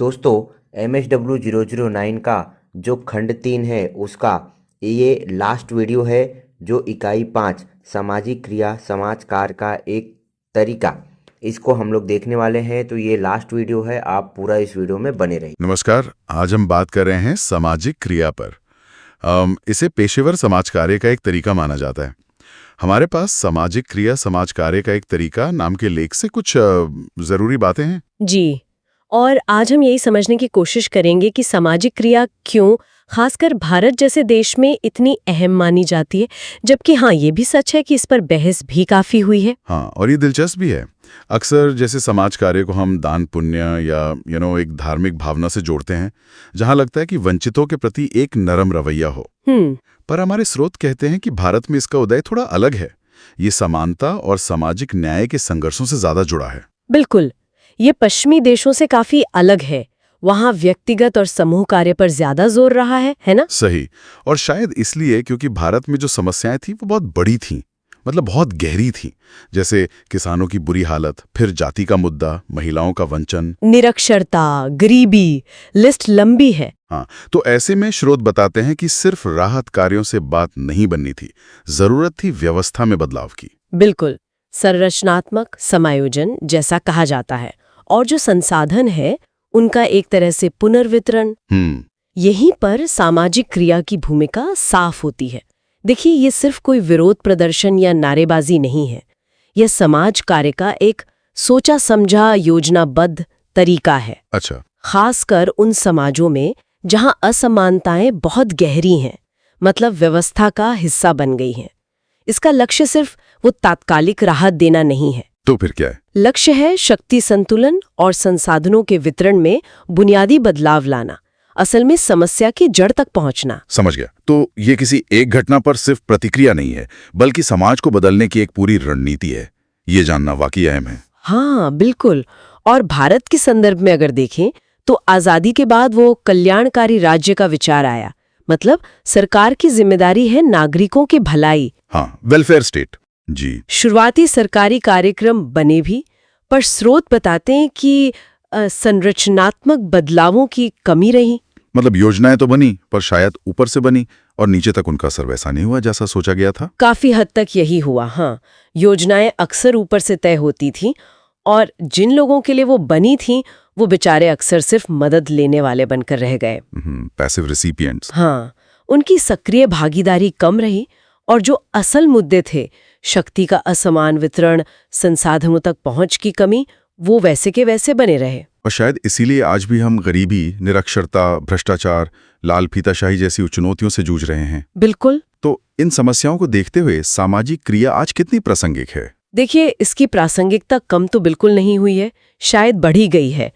दोस्तों MSW009 का जो खंड 3 है उसका ये लास्ट वीडियो है जो इकाई 5 सामाजिक क्रिया समाज कार्य का एक तरीका इसको हम लोग देखने वाले हैं। तो ये लास्ट वीडियो है, आप पूरा इस वीडियो में बने रहिए। नमस्कार, आज हम बात कर रहे हैं सामाजिक क्रिया पर। इसे पेशेवर समाज कार्य का एक तरीका माना जाता है। हमारे पास सामाजिक क्रिया समाज कार्य का एक तरीका नाम के लेख से कुछ जरूरी बातें हैं जी। और आज हम यही समझने की कोशिश करेंगे कि सामाजिक क्रिया क्यों खासकर भारत जैसे देश में इतनी अहम मानी जाती है, जबकि हाँ ये भी सच है कि इस पर बहस भी काफी हुई है। हाँ, और ये दिलचस्प भी है। अक्सर जैसे समाज कार्य को हम दान पुण्य या एक धार्मिक भावना से जोड़ते हैं, जहाँ लगता है कि वंचितों के प्रति एक नरम रवैया हो। पर हमारे स्रोत कहते हैं कि भारत में इसका उदय थोड़ा अलग है। ये समानता और सामाजिक न्याय के संघर्षों से ज्यादा जुड़ा है। बिल्कुल, ये पश्चिमी देशों से काफी अलग है। वहाँ व्यक्तिगत और समूह कार्य पर ज्यादा जोर रहा है ना? सही। और शायद इसलिए क्योंकि भारत में जो समस्याएं थी वो बहुत बड़ी थी, मतलब बहुत गहरी थी। जैसे किसानों की बुरी हालत, फिर जाति का मुद्दा, महिलाओं का वंचन, निरक्षरता, गरीबी, लिस्ट लंबी है। हाँ, तो ऐसे में स्रोत बताते हैं कि सिर्फ राहत कार्यों से बात नहीं बननी थी, जरूरत थी व्यवस्था में बदलाव की। बिल्कुल, संरचनात्मक समायोजन जैसा कहा जाता है। और जो संसाधन है उनका एक तरह से पुनर्वितरण। यहीं पर सामाजिक क्रिया की भूमिका साफ होती है। देखिए, ये सिर्फ कोई विरोध प्रदर्शन या नारेबाजी नहीं है। यह समाज कार्य का एक सोचा समझा योजनाबद्ध तरीका है। अच्छा। खासकर उन समाजों में जहां असमानताएं बहुत गहरी हैं, मतलब व्यवस्था का हिस्सा बन गई हैं। इसका लक्ष्य सिर्फ वो तात्कालिक राहत देना नहीं है। तो फिर क्या है? लक्ष्य है शक्ति संतुलन और संसाधनों के वितरण में बुनियादी बदलाव लाना, असल में समस्या की जड़ तक पहुंचना। समझ गया। तो ये किसी एक घटना पर सिर्फ प्रतिक्रिया नहीं है, बल्कि समाज को बदलने की एक पूरी रणनीति है। ये जानना वाकई अहम है। हाँ बिल्कुल। और भारत के संदर्भ में अगर देखें तो आजादी के बाद वो कल्याणकारी राज्य का विचार आया। मतलब सरकार की जिम्मेदारी है नागरिकों की भलाई। हाँ, वेलफेयर स्टेट। जी। शुरुआती सरकारी कार्यक्रम बने भी, पर स्रोत बताते हैं कि संरचनात्मक बदलावों की कमी रही। मतलब योजनाएं तो बनी, पर शायद ऊपर से बनी और नीचे तक उनका असर वैसा नहीं हुआ जैसा सोचा गया था। काफी हद तक यही हुआ। हाँ, योजनाएं अक्सर ऊपर से तय होती थी और जिन लोगों के लिए वो बनी थी वो बेचारे अक्सर सिर्फ मदद लेने वाले बनकर रह गए। पैसिव रिसिपिएंट्स। हाँ, उनकी सक्रिय भागीदारी कम रही और जो असल मुद्दे थे, शक्ति का असमान वितरण, संसाधनों तक पहुंच की कमी, वो वैसे के वैसे बने रहे। और शायद इसीलिए आज भी हम गरीबी, निरक्षरता, भ्रष्टाचार, लाल फीताशाही जैसी चुनौतियों से जूझ रहे हैं। बिल्कुल। तो इन समस्याओं को देखते हुए सामाजिक क्रिया आज कितनी प्रासंगिक है? देखिए, इसकी प्रासंगिकता कम तो बिल्कुल नहीं हुई है, शायद बढ़ी गई है।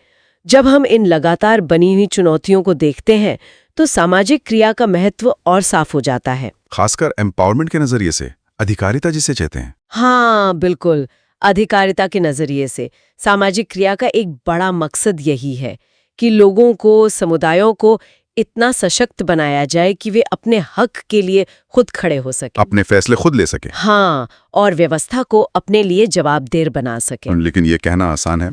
जब हम इन लगातार बनी हुई चुनौतियों को देखते हैं तो सामाजिक क्रिया का महत्व और साफ हो जाता है। खासकर एम्पावरमेंट के नजरिए से, अधिकारिता जिसे कहते हैं। हाँ बिल्कुल, अधिकारिता के नजरिए से सामाजिक क्रिया का एक बड़ा मकसद यही है कि लोगों को, समुदायों को इतना सशक्त बनाया जाए कि वे अपने हक के लिए खुद खड़े हो सके, अपने फैसले खुद ले सके। हाँ, और व्यवस्था को अपने लिए जवाबदेह बना सके। लेकिन ये कहना आसान है,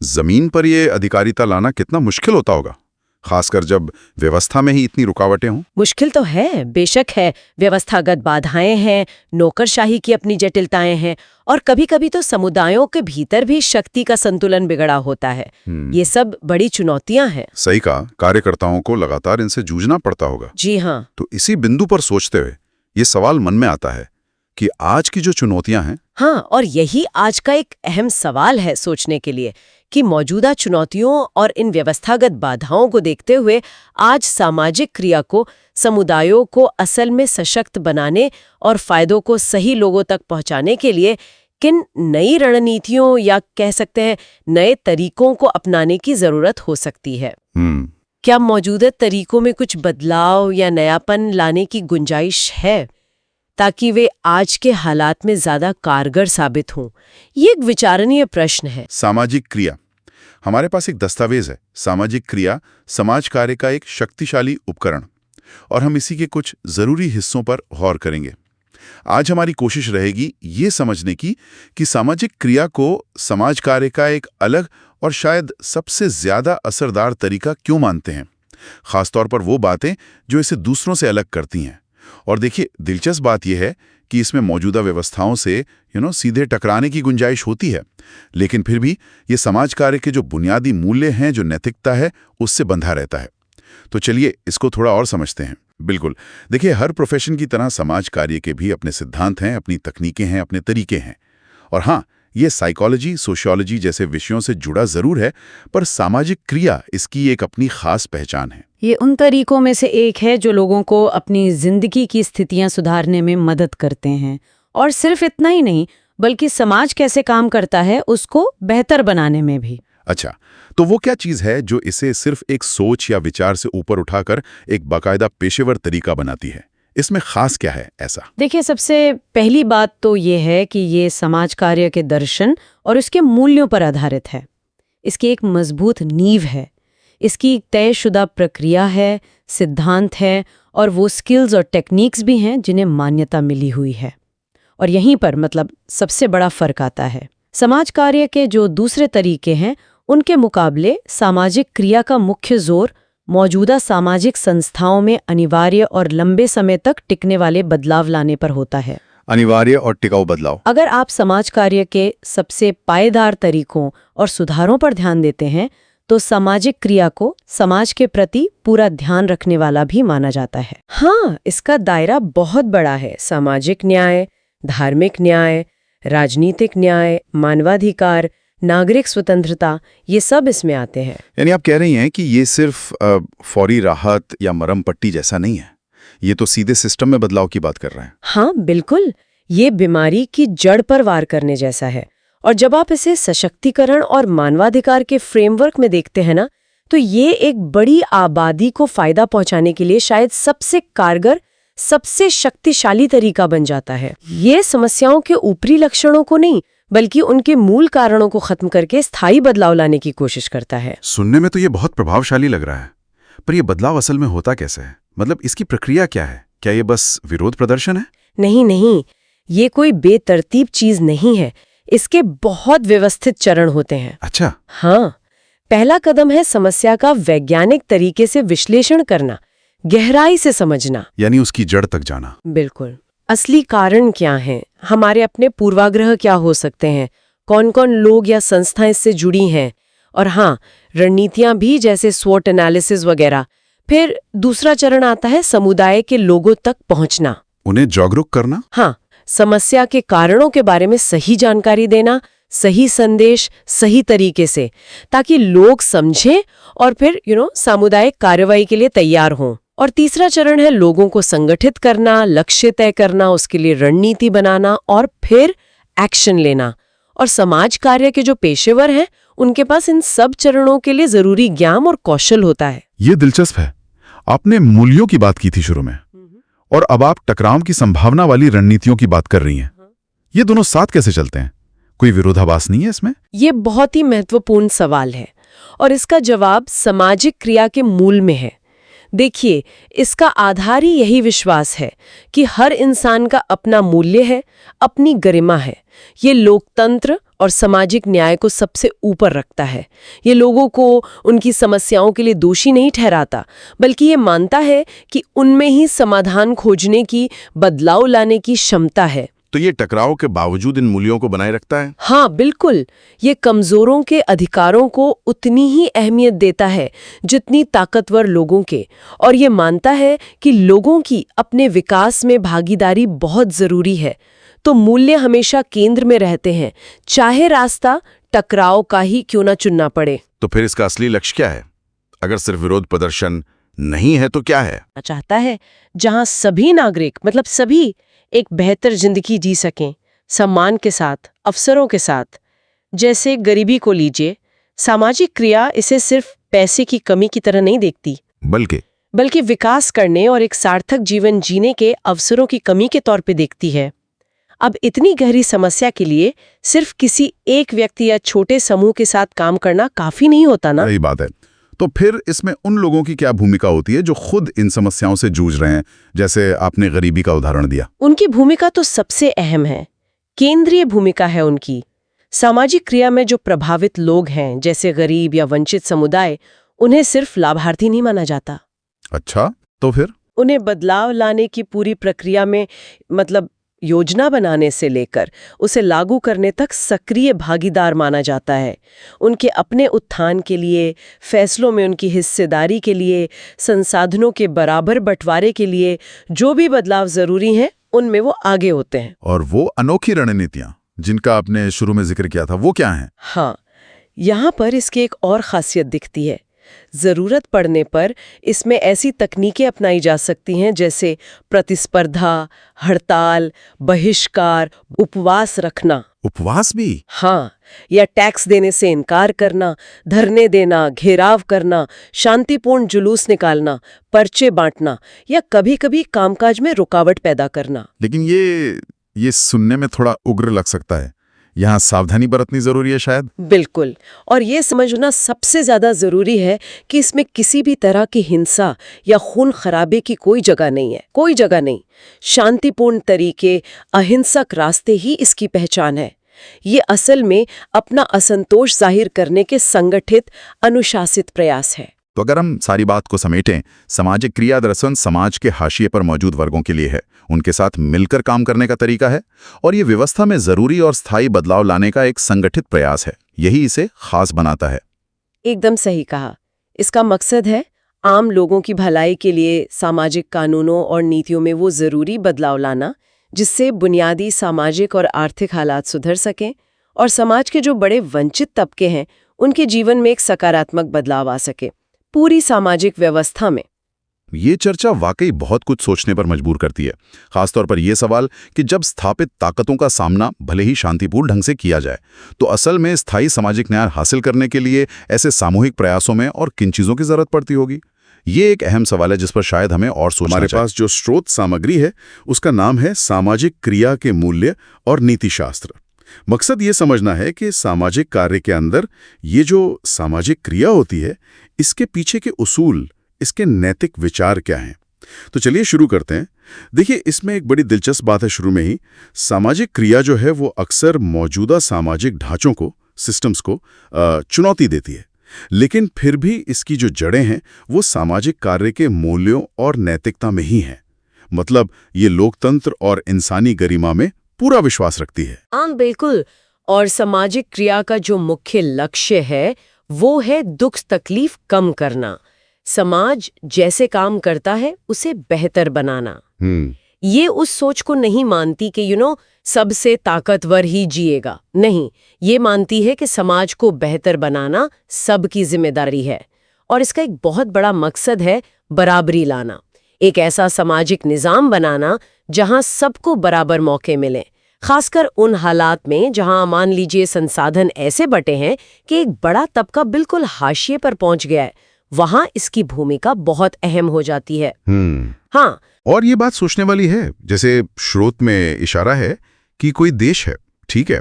जमीन पर ये अधिकारिता लाना कितना मुश्किल होता होगा, खासकर जब व्यवस्था में ही इतनी रुकावटें हों। मुश्किल तो है, बेशक है। व्यवस्थागत बाधाएं हैं, नौकरशाही की अपनी जटिलताएं हैं और कभी-कभी तो समुदायों के भीतर भी शक्ति का संतुलन बिगड़ा होता है। ये सब बड़ी चुनौतियां हैं। सही कहा, कार्यकर्ताओं को लगातार इनसे जूझना पड़ता होगा। जी हाँ। तो इसी बिंदु पर सोचते हुए ये सवाल मन में आता है कि आज की जो चुनौतियां हैं। हाँ, और यही आज का एक अहम सवाल है सोचने के लिए कि मौजूदा चुनौतियों और इन व्यवस्थागत बाधाओं को देखते हुए आज सामाजिक क्रिया को, समुदायों को असल में सशक्त बनाने और फायदों को सही लोगों तक पहुंचाने के लिए किन नई रणनीतियों या कह सकते हैं नए तरीकों को अपनाने की जरूरत हो सकती है। क्या मौजूदा तरीकों में कुछ बदलाव या नयापन लाने की गुंजाइश है ताकि वे आज के हालात में ज्यादा कारगर साबित हों? ये एक विचारणीय प्रश्न है। सामाजिक क्रिया, हमारे पास एक दस्तावेज है, सामाजिक क्रिया समाज कार्य का एक शक्तिशाली उपकरण, और हम इसी के कुछ जरूरी हिस्सों पर गौर करेंगे। आज हमारी कोशिश रहेगी ये समझने की कि सामाजिक क्रिया को समाज कार्य का एक अलग और शायद सबसे ज्यादा असरदार तरीका क्यों मानते हैं, खासतौर पर वो बातें जो इसे दूसरों से अलग करती हैं। और देखिए, दिलचस्प बात यह है कि इसमें मौजूदा व्यवस्थाओं से सीधे टकराने की गुंजाइश होती है, लेकिन फिर भी ये समाज कार्य के जो बुनियादी मूल्य हैं, जो नैतिकता है, उससे बंधा रहता है। तो चलिए इसको थोड़ा और समझते हैं। बिल्कुल, देखिए, हर प्रोफेशन की तरह समाज कार्य के भी अपने सिद्धांत हैं, अपनी तकनीकें हैं, अपने तरीके हैं। और हाँ, ये साइकोलॉजी, सोशियोलॉजी जैसे विषयों से जुड़ा जरूर है, पर सामाजिक क्रिया इसकी एक अपनी खास पहचान है। ये उन तरीकों में से एक है जो लोगों को अपनी जिंदगी की स्थितियां सुधारने में मदद करते हैं। और सिर्फ इतना ही नहीं, बल्कि समाज कैसे काम करता है उसको बेहतर बनाने में भी। अच्छा, तो वो क्या चीज है जो इसे सिर्फ एक सोच या विचार से ऊपर उठाकर एक बाकायदा पेशेवर तरीका बनाती है? इसमें खास क्या है ऐसा? देखिए, सबसे पहली बात तो ये है कि ये समाज कार्य के दर्शन और उसके मूल्यों पर आधारित है। इसकी एक मजबूत नींव है, इसकी एक तयशुदा प्रक्रिया है, सिद्धांत है और वो स्किल्स और टेक्निक्स भी हैं जिन्हें मान्यता मिली हुई है। और यहीं पर सबसे बड़ा फर्क आता है। समाज कार्य के जो दूसरे तरीके हैं उनके मुकाबले सामाजिक क्रिया का मुख्य जोर मौजूदा सामाजिक संस्थाओं में अनिवार्य और लंबे समय तक टिकने वाले बदलाव लाने पर होता है। अनिवार्य और टिकाऊ बदलाव। अगर आप समाज कार्य के सबसे पायेदार तरीकों और सुधारों पर ध्यान देते हैं तो सामाजिक क्रिया को समाज के प्रति पूरा ध्यान रखने वाला भी माना जाता है। हाँ, इसका दायरा बहुत बड़ा है। सामाजिक न्याय, धार्मिक न्याय, राजनीतिक न्याय, मानवाधिकार, नागरिक स्वतंत्रता, ये सब इसमें आते हैं। यानी आप कह रही हैं कि ये सिर्फ फौरी राहत या मरहम पट्टी जैसा नहीं है, ये तो सीधे सिस्टम में बदलाव की बात कर रहे हैं। हाँ बिल्कुल, ये बीमारी की जड़ पर वार करने जैसा है। और जब आप इसे सशक्तिकरण और मानवाधिकार के फ्रेमवर्क में देखते हैं ना, तो ये एक बड़ी आबादी को फायदा पहुंचाने के लिए शायद सबसे कारगर, सबसे शक्तिशाली तरीका बन जाता है। ये समस्याओं के ऊपरी लक्षणों को नहीं, बल्कि उनके मूल कारणों को खत्म करके स्थायी बदलाव लाने की कोशिश करता है। सुनने में तो ये बहुत प्रभावशाली लग रहा है, पर ये बदलाव असल में होता कैसे है? इसकी प्रक्रिया क्या है? क्या ये बस विरोध प्रदर्शन है? नहीं, ये कोई बेतरतीब चीज नहीं है। इसके बहुत व्यवस्थित चरण होते हैं। अच्छा। हाँ, पहला कदम है समस्या का वैज्ञानिक तरीके से विश्लेषण करना, गहराई से समझना, यानी उसकी जड़ तक जाना। बिल्कुल। असली कारण क्या हैं? हमारे अपने पूर्वाग्रह क्या हो सकते हैं? कौन-कौन लोग या संस्थाएं इससे जुड़ी हैं? और हाँ, रणनीतियां भी, जैसे स्वॉट एनालिसिस वगैरह। फिर दूसरा चरण आता है समुदाय के लोगों तक पहुंचना, उन्हें जागरूक करना। हाँ, समस्या के कारणों के बारे में सही जानकारी देना, सही संदेश सही तरीके से, ताकि लोग समझें और फिर सामुदायिक कार्रवाई के लिए तैयार हों। और तीसरा चरण है लोगों को संगठित करना, लक्ष्य तय करना, उसके लिए रणनीति बनाना और फिर एक्शन लेना। और समाज कार्य के जो पेशेवर हैं उनके पास इन सब चरणों के लिए जरूरी ज्ञान और कौशल होता है। ये दिलचस्प है। आपने मूल्यों की बात की थी शुरू में, और अब आप टकराव की संभावना वाली रणनीतियों की बात कर रही हैं। ये दोनों साथ कैसे चलते हैं? कोई विरोधाभास नहीं है इसमें? ये बहुत ही महत्वपूर्ण सवाल है और इसका जवाब सामाजिक क्रिया के मूल में है। देखिए, इसका आधार ही यही विश्वास है कि हर इंसान का अपना मूल्य है, अपनी गरिमा है। ये लोकतंत्र और सामाजिक न्याय को सबसे ऊपर रखता है। ये लोगों को उनकी समस्याओं के लिए दोषी नहीं ठहराता, बल्कि ये मानता है कि उनमें ही समाधान खोजने की, बदलाव लाने की क्षमता है। तो ये टकराव के बावजूद इन मूल्यों को बनाए रखता है? हाँ बिल्कुल, ये कमजोरों के अधिकारों को उतनी ही अहमियत देता है जितनी ताकतवर लोगों के, और ये मानता है कि लोगों की अपने विकास में भागीदारी बहुत जरूरी है। तो मूल्य हमेशा केंद्र में रहते हैं, चाहे रास्ता टकराव का ही क्यों ना चुनना पड़े। तो फिर इसका असली लक्ष्य क्या है? अगर सिर्फ विरोध प्रदर्शन नहीं है तो क्या है? चाहता है जहां सभी नागरिक, सभी, एक बेहतर जिंदगी जी सकें, सम्मान के साथ, अवसरों के साथ। जैसे गरीबी को लीजिए, सामाजिक क्रिया इसे सिर्फ पैसे की कमी की तरह नहीं देखती, बल्कि विकास करने और एक सार्थक जीवन जीने के अवसरों की कमी के तौर पे देखती है। अब इतनी गहरी समस्या के लिए सिर्फ किसी एक व्यक्ति या छोटे समूह के साथ काम करना काफी नहीं होता ना। सही बात है। तो फिर इसमें उन लोगों की क्या भूमिका होती है जो खुद इन समस्याओं से जूझ रहे हैं, जैसे आपने गरीबी का उदाहरण दिया? उनकी भूमिका तो सबसे अहम है, केंद्रीय भूमिका है उनकी। सामाजिक क्रिया में जो प्रभावित लोग हैं, जैसे गरीब या वंचित समुदाय, उन्हें सिर्फ लाभार्थी नहीं माना जाता। अच्छा, तो फिर? उन्हें बदलाव लाने की पूरी प्रक्रिया में, मतलब योजना बनाने से लेकर उसे लागू करने तक सक्रिय भागीदार माना जाता है। उनके अपने उत्थान के लिए, फैसलों में उनकी हिस्सेदारी के लिए, संसाधनों के बराबर बंटवारे के लिए जो भी बदलाव जरूरी हैं, उनमें वो आगे होते हैं। और वो अनोखी रणनीतियां जिनका आपने शुरू में जिक्र किया था, वो क्या हैं? हाँ, यहाँ पर इसकी एक और खासियत दिखती है। जरूरत पड़ने पर इसमें ऐसी तकनीकें अपनाई जा सकती हैं जैसे प्रतिस्पर्धा, हड़ताल, बहिष्कार, उपवास रखना। उपवास भी? हाँ, या टैक्स देने से इनकार करना, धरने देना, घेराव करना, शांतिपूर्ण जुलूस निकालना, पर्चे बांटना या कभी-कभी कामकाज में रुकावट पैदा करना। लेकिन ये सुनने में थोड़ा उग्र लग सकता है। यहाँ सावधानी बरतनी जरूरी है शायद। बिल्कुल, और ये समझना सबसे ज्यादा जरूरी है कि इसमें किसी भी तरह की हिंसा या खून खराबे की कोई जगह नहीं है, कोई जगह नहीं। शांतिपूर्ण तरीके, अहिंसक रास्ते ही इसकी पहचान है। ये असल में अपना असंतोष जाहिर करने के संगठित, अनुशासित प्रयास है। तो अगर हम सारी बात को समेटें, सामाजिक क्रिया दरअसल समाज के हाशिए पर मौजूद वर्गों के लिए है, उनके साथ मिलकर काम करने का तरीका है, और ये व्यवस्था में जरूरी और स्थायी बदलाव लाने का एक संगठित प्रयास है। यही इसे खास बनाता है। एकदम सही कहा। इसका मकसद है आम लोगों की भलाई के लिए सामाजिक कानूनों और नीतियों में वो जरूरी बदलाव लाना जिससे बुनियादी सामाजिक और आर्थिक हालात सुधर सकें और समाज के जो बड़े वंचित तबके हैं उनके जीवन में एक सकारात्मक बदलाव आ सके पूरी सामाजिक व्यवस्था में। ये चर्चा वाकई बहुत कुछ सोचने पर मजबूर करती है, खासतौर पर यह सवाल कि जब स्थापित ताकतों का सामना भले ही शांतिपूर्ण ढंग से किया जाए, तो असल में स्थायी सामाजिक न्याय हासिल करने के लिए ऐसे सामूहिक प्रयासों में और किन चीजों की जरूरत पड़ती होगी। ये एक अहम सवाल है जिस पर शायद हमें और सोचना चाहिए। हमारे पास जो स्रोत सामग्री है उसका नाम है सामाजिक क्रिया के मूल्य और नीतिशास्त्र। मकसद ये समझना है कि सामाजिक कार्य के अंदर ये जो सामाजिक क्रिया होती है, इसके पीछे के उसूल, इसके नैतिक विचार क्या हैं। तो चलिए शुरू करते हैं। देखिए, इसमें एक बड़ी दिलचस्प बात है। शुरू में ही सामाजिक क्रिया जो है वो अक्सर मौजूदा सामाजिक ढांचों को, सिस्टम्स को चुनौती देती है, लेकिन फिर भी इसकी जो जड़ें हैं वो सामाजिक कार्य के मूल्यों और नैतिकता में ही हैं। मतलब ये लोकतंत्र और इंसानी गरिमा में पूरा विश्वास रखती है। हाँ, बिल्कुल। और सामाजिक क्रिया का जो मुख्य लक्ष्य है वो है दुख तकलीफ कम करना, समाज जैसे काम करता है उसे बेहतर बनाना। ये उस सोच को नहीं मानती कि सबसे ताकतवर ही जिएगा। नहीं, ये मानती है कि समाज को बेहतर बनाना सबकी जिम्मेदारी है। और इसका एक बहुत बड़ा मकसद है बराबरी लाना, एक ऐसा सामाजिक निजाम बनाना जहां सबको बराबर मौके मिले, खासकर उन हालात में जहां मान लीजिए संसाधन ऐसे बटे हैं कि एक बड़ा तबका बिल्कुल हाशिए पर पहुंच गया है। वहां इसकी भूमिका बहुत अहम हो जाती है। हाँ, और ये बात सोचने वाली है। जैसे स्रोत में इशारा है कि कोई देश है, ठीक है,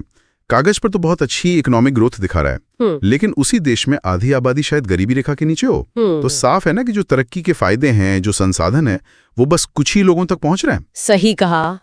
कागज पर तो बहुत अच्छी इकोनॉमिक ग्रोथ दिखा रहा है, लेकिन उसी देश में आधी आबादी शायद गरीबी रेखा के नीचे हो। तो साफ है ना कि जो तरक्की के फायदे हैं, जो संसाधन है, वो बस कुछ ही लोगों तक पहुंच रहे हैं। सही कहा।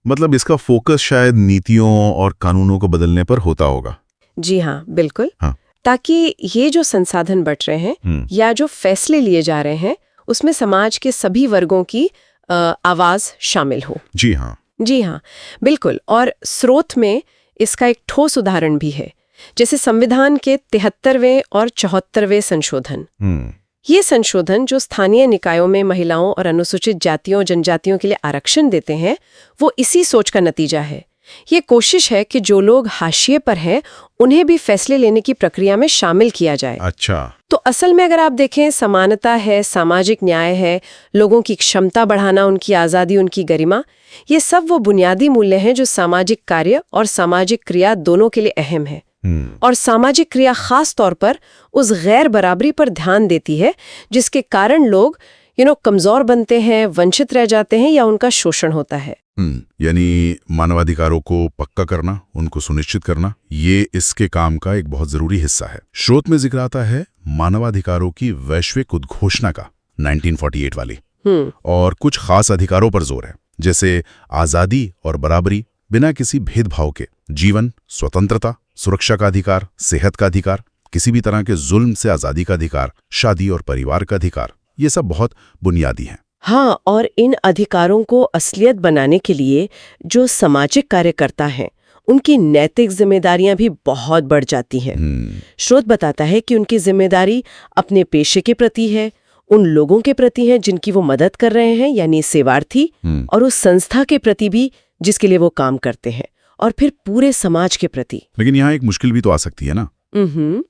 मतलब इसका फोकस शायद नीतियों और कानूनों को बदलने पर होता होगा। जी हाँ, बिल्कुल। हाँ। ताकि ये जो संसाधन बट रहे हैं या जो फैसले लिए जा रहे हैं उसमें समाज के सभी वर्गों की आवाज शामिल हो। जी हाँ, जी हाँ, बिल्कुल। और स्रोत में इसका एक ठोस उदाहरण भी है, जैसे संविधान के 73वें और 74वें संशोधन। ये संशोधन जो स्थानीय निकायों में महिलाओं और अनुसूचित जातियों जनजातियों के लिए आरक्षण देते हैं, वो इसी सोच का नतीजा है। ये कोशिश है कि जो लोग हाशिए पर हैं उन्हें भी फैसले लेने की प्रक्रिया में शामिल किया जाए। अच्छा। तो असल में अगर आप देखें, समानता है, सामाजिक न्याय है, लोगों की क्षमता बढ़ाना, उनकी आज़ादी, उनकी गरिमा, ये सब वो बुनियादी मूल्य हैं जो सामाजिक कार्य और सामाजिक क्रिया दोनों के लिए अहम है। और सामाजिक क्रिया खास तौर पर उस गैर बराबरी पर ध्यान देती है जिसके कारण लोग कमजोर बनते हैं, वंचित रह जाते हैं या उनका शोषण होता है। यानी मानवाधिकारों को पक्का करना, उनको सुनिश्चित करना, ये इसके काम का एक बहुत जरूरी हिस्सा है। स्रोत में जिक्र आता है मानवाधिकारों की वैश्विक उद्घोषणा का 1948 वाली, और कुछ खास अधिकारों पर जोर है, जैसे आजादी और बराबरी बिना किसी भेदभाव के, जीवन, स्वतंत्रता, सुरक्षा का अधिकार, सेहत का अधिकार, किसी भी तरह के जुल्म से आजादी का अधिकार, शादी और परिवार का अधिकार, ये सब बहुत बुनियादी हैं। हाँ, और इन अधिकारों को असलियत बनाने के लिए जो सामाजिक कार्यकर्ता हैं, उनकी नैतिक जिम्मेदारियां भी बहुत बढ़ जाती हैं। स्रोत बताता है कि उनकी जिम्मेदारी अपने पेशे के प्रति है, उन लोगों के प्रति है जिनकी वो मदद कर रहे हैं, यानी सेवार्थी, और उस संस्था के प्रति भी जिसके लिए वो काम करते हैं, और फिर पूरे समाज के प्रति। लेकिन यहाँ एक मुश्किल भी तो आ सकती है ना।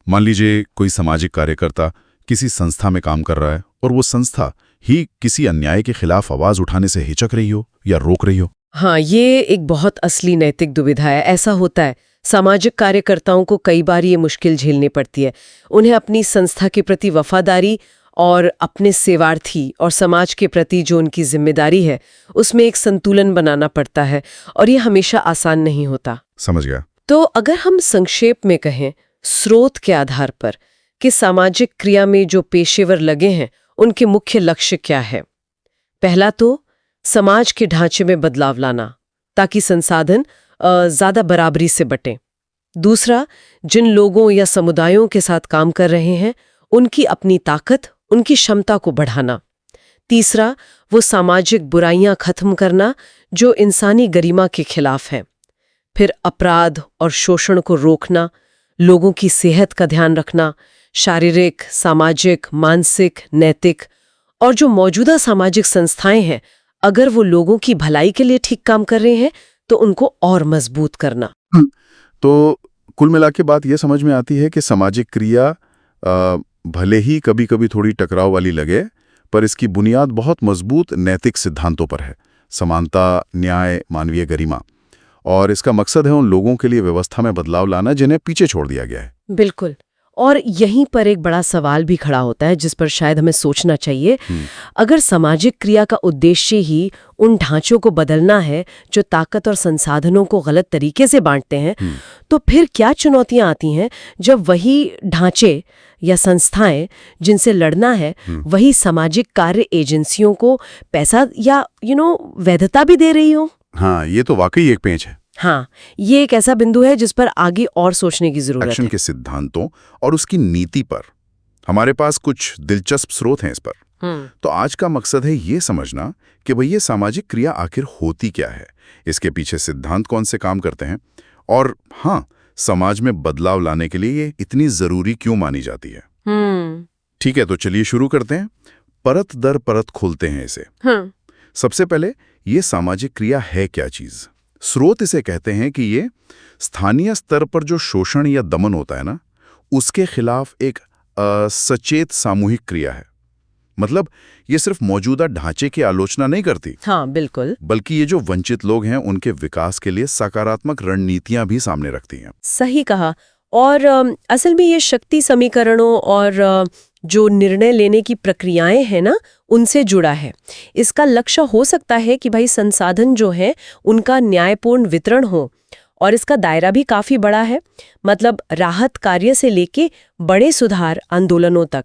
मान लीजिए कोई सामाजिक कार्यकर्ता किसी संस्था में काम कर रहा है और वो संस्था ही किसी अन्याय के खिलाफ आवाज उठाने से हिचक रही हो या रोक रही हो। हाँ, ये एक बहुत असली नैतिक दुविधा है। ऐसा होता है, सामाजिक कार्यकर्ताओं को कई बार ये मुश्किल झेलनी पड़ती है। उन्हें अपनी संस्था के प्रति वफादारी और अपने सेवार्थी और समाज के प्रति जो उनकी जिम्मेदारी है, उसमें एक संतुलन बनाना पड़ता है, और ये हमेशा आसान नहीं होता। समझ गया। तो अगर हम संक्षेप में कहें स्रोत के आधार पर कि सामाजिक क्रिया में जो पेशेवर लगे हैं, उनके मुख्य लक्ष्य क्या है? पहला तो समाज के ढांचे में बदलाव लाना, ताकि संसाधन ज्यादा बराबरी से बटें। दूसरा, जिन लोगों या समुदायों के साथ काम कर रहे हैं, उनकी अपनी ताकत, उनकी क्षमता को बढ़ाना। तीसरा, वो सामाजिक बुराइयां खत्म करना जो इंसानी गरिमा के खिलाफ हैं। फिर अपराध और शोषण को रोकना, लोगों की सेहत का ध्यान रखना, शारीरिक, सामाजिक, मानसिक, नैतिक, और जो मौजूदा सामाजिक संस्थाएं हैं, अगर वो लोगों की भलाई के लिए ठीक काम कर रहे हैं, तो उनको और मजबूत करना। तो कुल मिला के बात यह समझ में आती है कि सामाजिक क्रिया भले ही कभी-कभी थोड़ी टकराव वाली लगे, पर इसकी बुनियाद बहुत मजबूत नैतिक सिद्धांतों पर है। समानता, न्याय, मानवीय गरिमा, और इसका मकसद है उन लोगों के लिए व्यवस्था में बदलाव लाना जिन्हें पीछे छोड़ दिया गया है। बिल्कुल। और यहीं पर एक बड़ा सवाल भी खड़ा होता है, जिस पर शायद हमें सोचना चाहिए। अगर सामाजिक क्रिया का उद्देश्य ही उन ढांचों को बदलना है जो ताकत और संसाधनों को गलत तरीके से बांटते हैं, तो फिर क्या चुनौतियां आती हैं जब वही ढांचे या संस्थाएं जिनसे लड़ना है, वही सामाजिक कार्य एजेंसियों को पैसा या वैधता भी दे रही हो? हाँ, ये तो वाकई एक पेंच है। हाँ, ये एक ऐसा बिंदु है जिस पर आगे और सोचने की जरूरत है। एक्शन के सिद्धांतों और उसकी नीति पर हमारे पास कुछ दिलचस्प स्रोत हैं इस पर। तो आज का मकसद है ये समझना कि भाई ये सामाजिक क्रिया आखिर होती क्या है, इसके पीछे सिद्धांत कौन से काम करते हैं, और हाँ, समाज में बदलाव लाने के लिए ये इतनी जरूरी क्यों मानी जाती है। ठीक है, तो चलिए शुरू करते हैं। परत दर परत खोलते हैं इसे। सबसे पहले, ये सामाजिक क्रिया है क्या चीज? स्रोत इसे कहते हैं कि ये स्थानीय स्तर पर जो शोषण या दमन होता है ना, उसके खिलाफ एक सचेत सामूहिक क्रिया है। मतलब ये सिर्फ मौजूदा ढांचे की आलोचना नहीं करती। हाँ, बिल्कुल। बल्कि ये जो वंचित लोग हैं उनके विकास के लिए सकारात्मक रणनीतियां भी सामने रखती हैं। सही कहा। और असल में ये शक्ति समीकरणों और जो निर्णय लेने की प्रक्रियाएं हैं ना, उनसे जुड़ा है। इसका लक्ष्य हो सकता है कि भाई संसाधन जो है उनका न्यायपूर्ण वितरण हो, और इसका दायरा भी काफी बड़ा है, मतलब राहत कार्य से लेके बड़े सुधार आंदोलनों तक।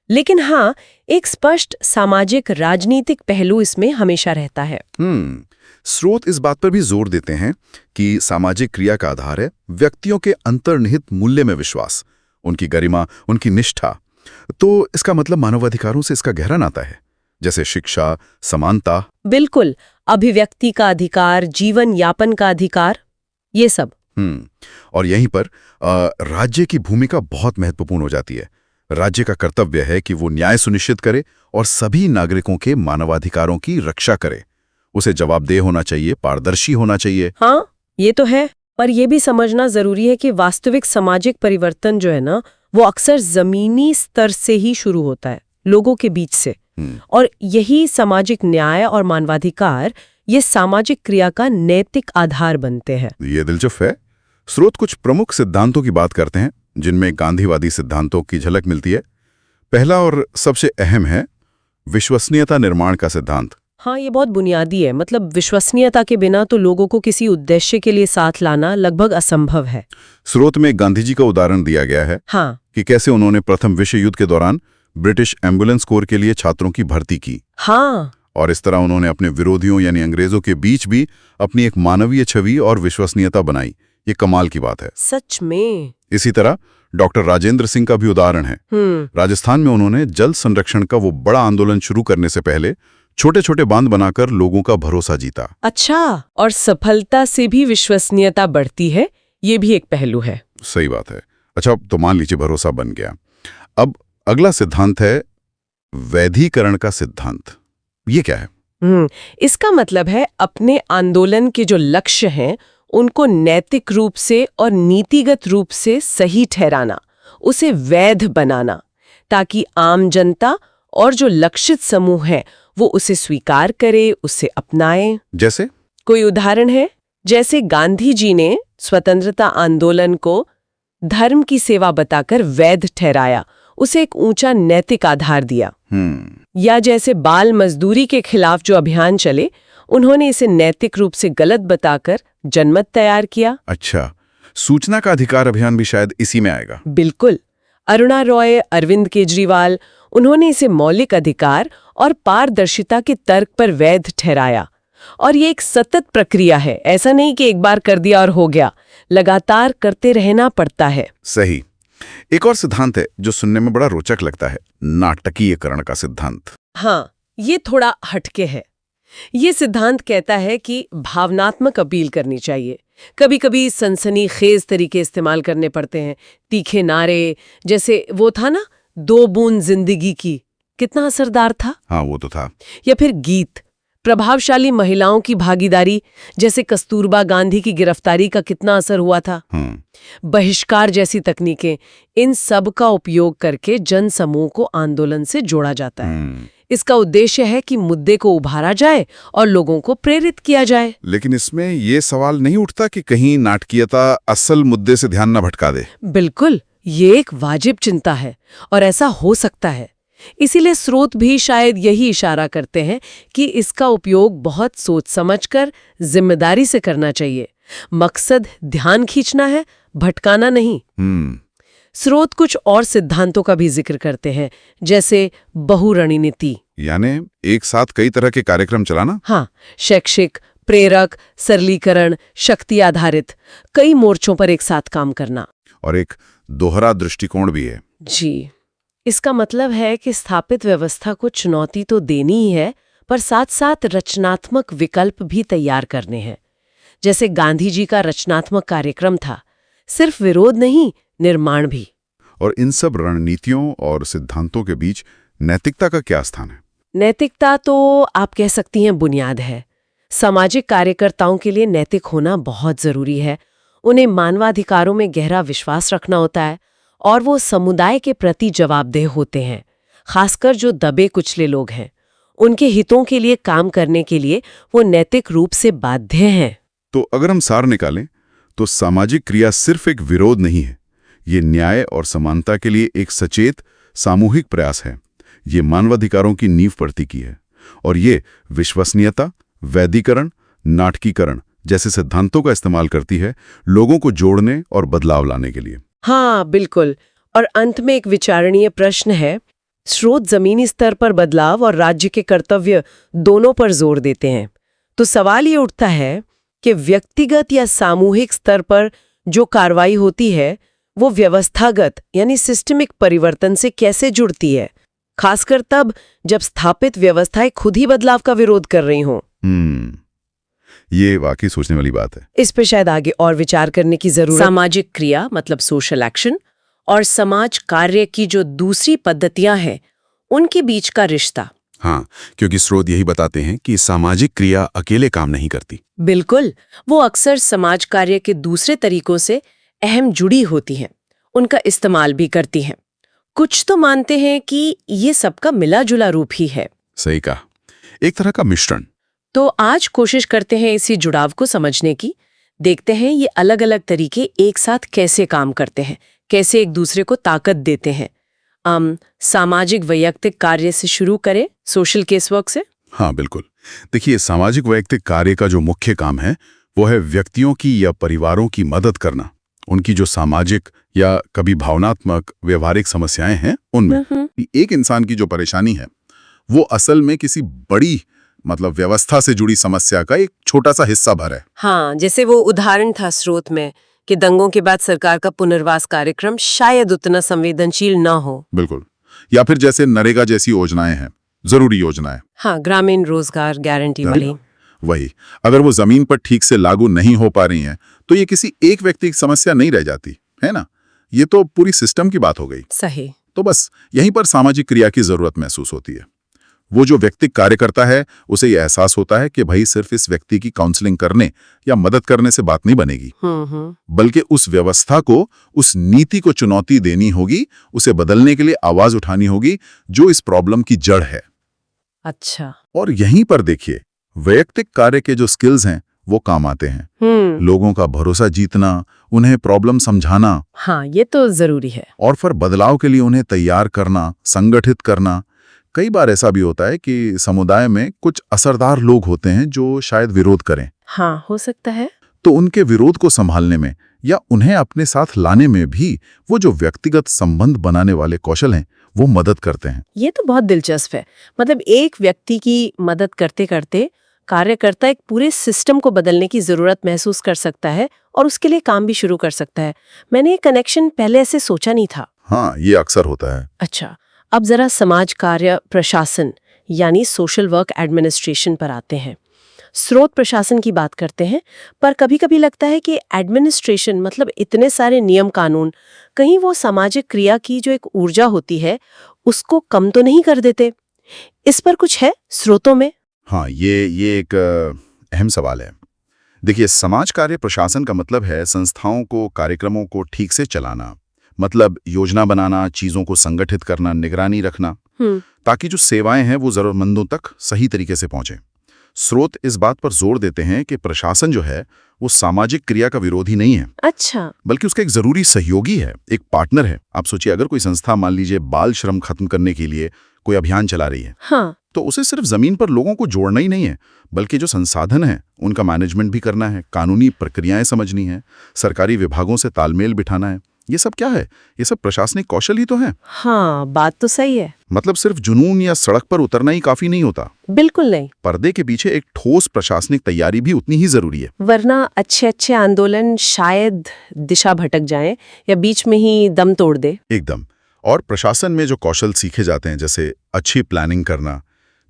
लेकिन हाँ, एक स्पष्ट सामाजिक राजनीतिक पहलू इसमें हमेशा रहता है। स्रोत इस बात पर भी जोर देते हैं कि सामाजिक क्रिया का आधार है व्यक्तियों के अंतर्निहित मूल्य में विश्वास, उनकी गरिमा, उनकी निष्ठा। तो इसका मतलब मानवाधिकारों से इसका गहरा नाता है, जैसे शिक्षा, समानता। बिल्कुल, अभिव्यक्ति का अधिकार, जीवन यापन का अधिकार, ये सब। और यहीं पर राज्य की भूमिका बहुत महत्वपूर्ण हो जाती है। राज्य का कर्तव्य है कि वो न्याय सुनिश्चित करे और सभी नागरिकों के मानवाधिकारों की रक्षा करे। उसे जवाबदेह होना चाहिए, पारदर्शी होना चाहिए। हाँ, ये तो है, पर यह भी समझना जरूरी है कि वास्तविक सामाजिक परिवर्तन जो है ना, वो अक्सर जमीनी स्तर से ही शुरू होता है, लोगों के बीच से। और यही सामाजिक न्याय और मानवाधिकार ये सामाजिक क्रिया का नैतिक आधार बनते हैं। ये दिलचस्प है। स्रोत कुछ प्रमुख सिद्धांतों की बात करते हैं जिनमें गांधीवादी सिद्धांतों की झलक मिलती है। पहला और सबसे अहम है विश्वसनीयता निर्माण का सिद्धांत। हाँ, ये बहुत बुनियादी है। मतलब विश्वसनीयता के बिना तो लोगों को किसी उद्देश्य के लिए साथ लाना लगभग असंभव है। स्रोत में गांधी जी का उदाहरण दिया गया है हाँ कि कैसे उन्होंने प्रथम विश्व युद्ध के दौरान ब्रिटिश एम्बुलेंस कोर के लिए छात्रों की भर्ती की, हाँ और इस तरह उन्होंने अपने विरोधियों यानी अंग्रेजों के बीच भी अपनी एक मानवीय छवि और विश्वसनीयता बनाई। ये कमाल की बात है। सच में। इसी तरह डॉक्टर राजेंद्र सिंह का भी उदाहरण है। राजस्थान में उन्होंने जल संरक्षण का वो बड़ा आंदोलन शुरू करने से पहले छोटे छोटे बांध बनाकर लोगों का भरोसा जीता। अच्छा, और सफलता से भी विश्वसनीयता बढ़ती है, ये भी एक पहलू है। सही बात है। अच्छा, तो मान लीजिए भरोसा बन गया। अब अगला सिद्धांत है वैधीकरण का सिद्धांत। ये क्या है? इसका मतलब है अपने आंदोलन के जो लक्ष्य हैं उनको नैतिक रूप से और नीतिगत रूप से सही ठहराना, उसे वैध बनाना, ताकि आम जनता और जो लक्षित समूह है वो उसे स्वीकार करे, उसे अपनाए। जैसे कोई उदाहरण है? जैसे गांधी जी ने स्वतंत्रता आंदोलन को धर्म की सेवा बताकर वैध ठहराया, उसे एक ऊंचा नैतिक आधार दिया। या जैसे बाल मजदूरी के खिलाफ जो अभियान चले, उन्होंने इसे नैतिक रूप से गलत बताकर जनमत तैयार किया। अच्छा, सूचना का अधिकार अभियान भी शायद इसी में आएगा। बिल्कुल। अरुणा रॉय, अरविंद केजरीवाल, उन्होंने इसे मौलिक अधिकार और पारदर्शिता के तर्क पर वैध ठहराया। और ये एक सतत प्रक्रिया है, ऐसा नहीं कि एक बार कर दिया और हो गया, लगातार करते रहना पड़ता है। सही। एक और सिद्धांत है जो सुनने में बड़ा रोचक लगता है, नाटकीयकरण का सिद्धांत। हाँ, ये थोड़ा हटके है। ये सिद्धांत कहता है कि भावनात्मक अपील करनी चाहिए। कभी कभी सनसनीखेज तरीके इस्तेमाल करने पड़ते हैं, तीखे नारे, जैसे वो था ना, 2 बूंद जिंदगी की, कितना असरदार था। हाँ, वो तो था। या फिर गीत, प्रभावशाली महिलाओं की भागीदारी, जैसे कस्तूरबा गांधी की गिरफ्तारी का कितना असर हुआ था। बहिष्कार जैसी तकनीकें, इन सब का उपयोग करके जन समूह को आंदोलन से जोड़ा जाता है। इसका उद्देश्य है कि मुद्दे को उभारा जाए और लोगों को प्रेरित किया जाए। लेकिन इसमें ये सवाल नहीं उठता कि कहीं नाटकीयता असल मुद्दे से ध्यान न भटका दे? बिल्कुल, ये एक वाजिब चिंता है और ऐसा हो सकता है। इसीलिए स्रोत भी शायद यही इशारा करते हैं कि इसका उपयोग बहुत सोच समझकर, जिम्मेदारी से करना चाहिए। मकसद ध्यान खींचना है, भटकाना नहीं। स्रोत कुछ और सिद्धांतों का भी जिक्र करते हैं, जैसे बहुरणनीति, यानी एक साथ कई तरह के कार्यक्रम चलाना। हाँ, शैक्षिक, प्रेरक, सरलीकरण, शक्ति आधारित, कई मोर्चों पर एक साथ काम करना। और एक दोहरा दृष्टिकोण भी है। जी, इसका मतलब है कि स्थापित व्यवस्था को चुनौती तो देनी ही है, पर साथ साथ रचनात्मक विकल्प भी तैयार करने हैं। जैसे गांधी जी का रचनात्मक कार्यक्रम था, सिर्फ विरोध नहीं, निर्माण भी। और इन सब रणनीतियों और सिद्धांतों के बीच नैतिकता का क्या स्थान है? नैतिकता तो आप कह सकती हैं बुनियाद है। सामाजिक कार्यकर्ताओं के लिए नैतिक होना बहुत जरूरी है। उन्हें मानवाधिकारों में गहरा विश्वास रखना होता है और वो समुदाय के प्रति जवाबदेह होते हैं, खासकर जो दबे कुचले लोग हैं। उनके हितों के लिए काम करने के लिए वो नैतिक रूप से बाध्य हैं। तो अगर हम सार निकालें तो सामाजिक क्रिया सिर्फ एक विरोध नहीं है, ये न्याय और समानता के लिए एक सचेत सामूहिक प्रयास है। ये मानवाधिकारों की नींव प्रतीकी है और ये विश्वसनीयता, वैधीकरण, नाटकीकरण जैसे सिद्धांतों का इस्तेमाल करती है लोगों को जोड़ने और बदलाव लाने के लिए। हाँ, बिल्कुल। और अंत में एक विचारणीय प्रश्न है। स्रोत जमीनी स्तर पर बदलाव और राज्य के कर्तव्य दोनों पर जोर देते हैं। तो सवाल ये उठता है कि व्यक्तिगत या सामूहिक स्तर पर जो कार्रवाई होती है वो व्यवस्थागत यानी सिस्टमिक परिवर्तन से कैसे जुड़ती है, खासकर तब जब स्थापित व्यवस्थाएं खुद ही बदलाव का विरोध कर रही हों। ये वाकई सोचने वाली बात है। इस पे शायद आगे और विचार करने की जरूरत। सामाजिक क्रिया मतलब सोशल एक्शन और समाज कार्य की जो दूसरी पद्धतियां हैं, उनके बीच का रिश्ता। हाँ, क्योंकि स्रोत यही बताते हैं कि सामाजिक क्रिया अकेले काम नहीं करती। बिल्कुल, वो अक्सर समाज कार्य के दूसरे तरीकों से अहम जुड़ी होती हैं, उनका इस्तेमाल भी करती हैं। कुछ तो मानते हैं कि ये सबका मिला जुला रूप ही है। सही कहा, एक तरह का मिश्रण। तो आज कोशिश करते हैं इसी जुड़ाव को समझने की। देखते हैं ये अलग अलग तरीके एक साथ कैसे काम करते हैं, कैसे एक दूसरे को ताकत देते हैं। सामाजिक वैयक्तिक कार्य से शुरू करें, सोशल केस वर्क से? हाँ बिल्कुल। देखिए, सामाजिक वैयक्तिक कार्य का जो मुख्य काम है वो है व्यक्तियों की या परिवारों की मदद करना, उनकी जो सामाजिक या कभी भावनात्मक व्यवहारिक समस्याएं हैं उनमें। एक इंसान की जो परेशानी है वो असल में किसी बड़ी व्यवस्था से जुड़ी समस्या का एक छोटा सा हिस्सा भर है। हाँ, जैसे वो उदाहरण था स्रोत में कि दंगों के बाद सरकार का पुनर्वास कार्यक्रम शायद उतना संवेदनशील ना हो। बिल्कुल। या फिर जैसे नरेगा जैसी योजनाएं हैं, जरूरी योजनाएं। हाँ, ग्रामीण रोजगार गारंटी वाली। वही, अगर वो जमीन पर ठीक से लागू नहीं हो पा रही हैं, तो ये किसी एक व्यक्ति की समस्या नहीं रह जाती, है ना? ये तो पूरी सिस्टम की बात हो गई। सही। तो बस यहीं पर सामाजिक क्रिया की जरूरत महसूस होती है। वो जो व्यक्ति कार्य करता है उसे ये एहसास होता है कि भाई सिर्फ इस व्यक्ति की काउंसलिंग करने या मदद करने से बात नहीं बनेगी, बल्कि उस व्यवस्था को, उस नीति को चुनौती देनी होगी, उसे बदलने के लिए आवाज उठानी होगी जो इस प्रॉब्लम की जड़ है। अच्छा। और यहीं पर देखिए, वैयक्तिक कार्य के जो स्किल्स हैं वो काम आते हैं। लोगों का भरोसा जीतना, उन्हें प्रॉब्लम समझाना। हाँ, ये तो जरूरी है। और फिर बदलाव के लिए उन्हें तैयार करना, संगठित करना। कई बार ऐसा भी होता है कि समुदाय में कुछ असरदार लोग होते हैं जो शायद विरोध करें। हाँ, हो सकता है। तो उनके विरोध को संभालने में या उन्हें अपने साथ लाने में भी वो जो व्यक्तिगत संबंध बनाने वाले कौशल हैं वो मदद करते हैं। ये तो बहुत दिलचस्प है। मतलब एक व्यक्ति की मदद करते करते कार्यकर्ता एक पूरे सिस्टम को बदलने की जरूरत महसूस कर सकता है और उसके लिए काम भी शुरू कर सकता है। मैंने ये कनेक्शन पहले ऐसे सोचा नहीं था। हाँ, ये अक्सर होता है। अच्छा, अब जरा समाज कार्य प्रशासन यानी सोशल वर्क एडमिनिस्ट्रेशन पर आते हैं। स्रोत प्रशासन की बात करते हैं, पर कभी-कभी लगता है कि एडमिनिस्ट्रेशन मतलब इतने सारे नियम कानून, कहीं वो सामाजिक क्रिया की जो एक ऊर्जा होती है उसको कम तो नहीं कर देते? इस पर कुछ है स्रोतों में? हाँ, ये एक अहम सवाल है। देखिए, समाज कार्य प्रशासन का मतलब है संस्थाओं को, कार्यक्रमों को ठीक से चलाना, मतलब योजना बनाना, चीजों को संगठित करना, निगरानी रखना, ताकि जो सेवाएं हैं वो जरूरतमंदों तक सही तरीके से पहुंचे। स्रोत इस बात पर जोर देते हैं कि प्रशासन जो है वो सामाजिक क्रिया का विरोधी नहीं है। अच्छा। बल्कि उसका एक जरूरी सहयोगी है, एक पार्टनर है। आप सोचिए, अगर कोई संस्था मान लीजिए बाल श्रम खत्म करने के लिए कोई अभियान चला रही है, हाँ, तो उसे सिर्फ जमीन पर लोगों को जोड़ना ही नहीं है, बल्कि जो संसाधन है उनका मैनेजमेंट भी करना है, कानूनी प्रक्रियाएं समझनी है, सरकारी विभागों से तालमेल बिठाना है। ये सब क्या है? ये सब प्रशासनिक कौशल ही तो है। हाँ, बात तो सही है। मतलब सिर्फ जुनून या सड़क पर उतरना ही काफी नहीं होता। बिल्कुल नहीं। पर्दे के पीछे एक ठोस प्रशासनिक तैयारी भी उतनी ही जरूरी है, वरना अच्छे आंदोलन शायद दिशा भटक जाएं या बीच में ही दम तोड़ दे। एकदम। और प्रशासन में जो कौशल सीखे जाते हैं, जैसे अच्छी प्लानिंग करना,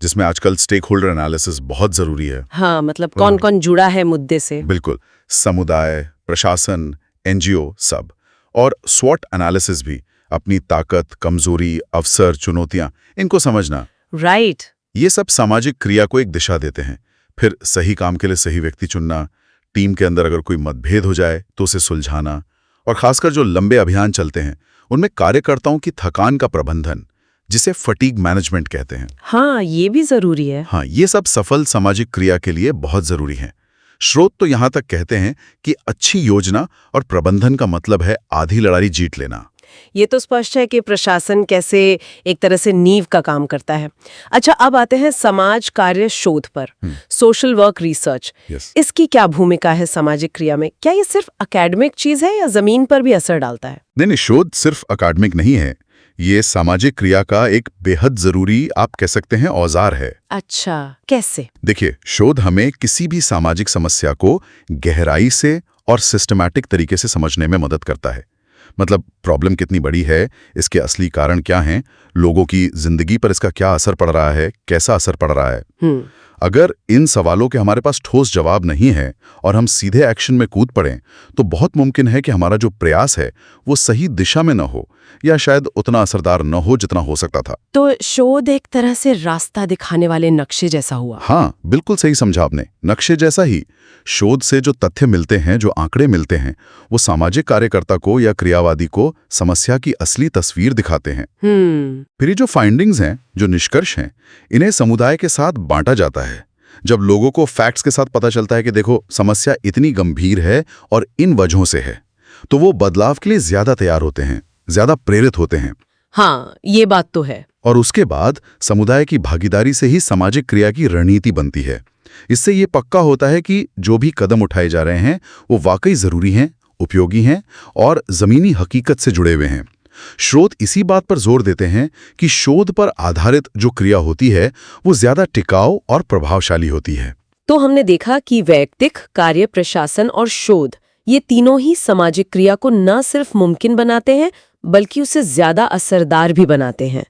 जिसमें आजकल स्टेक होल्डर एनालिसिस बहुत जरूरी है। हाँ, मतलब कौन-कौन जुड़ा है मुद्दे से। बिल्कुल। समुदाय, प्रशासन, एनजीओ सब। और स्वॉट एनालिसिस भी, अपनी ताकत, कमजोरी, अवसर, चुनौतियां, इनको समझना। राइट। ये सब सामाजिक क्रिया को एक दिशा देते हैं। फिर सही काम के लिए सही व्यक्ति चुनना, टीम के अंदर अगर कोई मतभेद हो जाए तो उसे सुलझाना, और खासकर जो लंबे अभियान चलते हैं उनमें कार्यकर्ताओं की थकान का प्रबंधन, जिसे फटीग मैनेजमेंट कहते हैं। हाँ, ये भी जरूरी है। हाँ, ये सब सफल सामाजिक क्रिया के लिए बहुत जरूरी है। स्रोत तो यहां तक कहते हैं कि अच्छी योजना और प्रबंधन का मतलब है आधी लड़ाई जीत लेना। ये तो स्पष्ट है कि प्रशासन कैसे एक तरह से नींव का काम करता है। अच्छा, अब आते हैं समाज कार्य शोध पर, सोशल वर्क रिसर्च। इसकी क्या भूमिका है सामाजिक क्रिया में? क्या ये सिर्फ एकेडमिक चीज है या जमीन पर भी असर डालता है? नहीं, शोध सिर्फ अकादमिक नहीं है। ये सामाजिक क्रिया का एक बेहद जरूरी, आप कह सकते हैं, औजार है। अच्छा, कैसे? देखिए, शोध हमें किसी भी सामाजिक समस्या को गहराई से और सिस्टमैटिक तरीके से समझने में मदद करता है। मतलब प्रॉब्लम कितनी बड़ी है, इसके असली कारण क्या हैं, लोगों की जिंदगी पर इसका क्या असर पड़ रहा है, कैसा असर पड़ रहा है। अगर इन सवालों के हमारे पास ठोस जवाब नहीं है और हम सीधे एक्शन में कूद पड़ें, तो बहुत मुमकिन है कि हमारा जो प्रयास है वो सही दिशा में न हो या शायद उतना असरदार न हो जितना हो सकता था। तो शोध एक तरह से रास्ता दिखाने वाले नक्शे जैसा हुआ। हाँ, बिल्कुल सही समझा आपने, नक्शे जैसा ही। शोध से जो तथ्य मिलते हैं, जो आंकड़े मिलते हैं, वो सामाजिक कार्यकर्ता को या क्रियावादी को समस्या की असली तस्वीर दिखाते हैं। फिर ये जो फाइंडिंग्स हैं, जो निष्कर्ष हैं, इन्हें समुदाय के साथ बांटा जाता है। जब लोगों को फैक्ट्स के साथ पता चलता है कि देखो, समस्या इतनी गंभीर है और इन वजहों से है, तो वो बदलाव के लिए ज्यादा तैयार होते हैं, ज्यादा प्रेरित होते हैं। हाँ, ये बात तो है। और उसके बाद समुदाय की भागीदारी से ही सामाजिक क्रिया की रणनीति बनती है। इससे ये पक्का होता है कि जो भी कदम उठाए जा रहे हैं वो वाकई ज़रूरी हैं, उपयोगी हैं और ज़मीनी हकीकत से जुड़े हुए हैं। स्रोत इसी बात पर जोर देते हैं कि शोध पर आधारित जो क्रिया होती है वो ज़्यादा टिकाऊ और प्रभावशाली होती है। तो हमने देखा कि वैयक्तिक, कार्य, प्रशासन और शोध, ये तीनों ही सामाजिक क्रिया को न सिर्फ मुमकिन बनाते हैं बल्कि उसे ज्यादा असरदार भी बनाते हैं।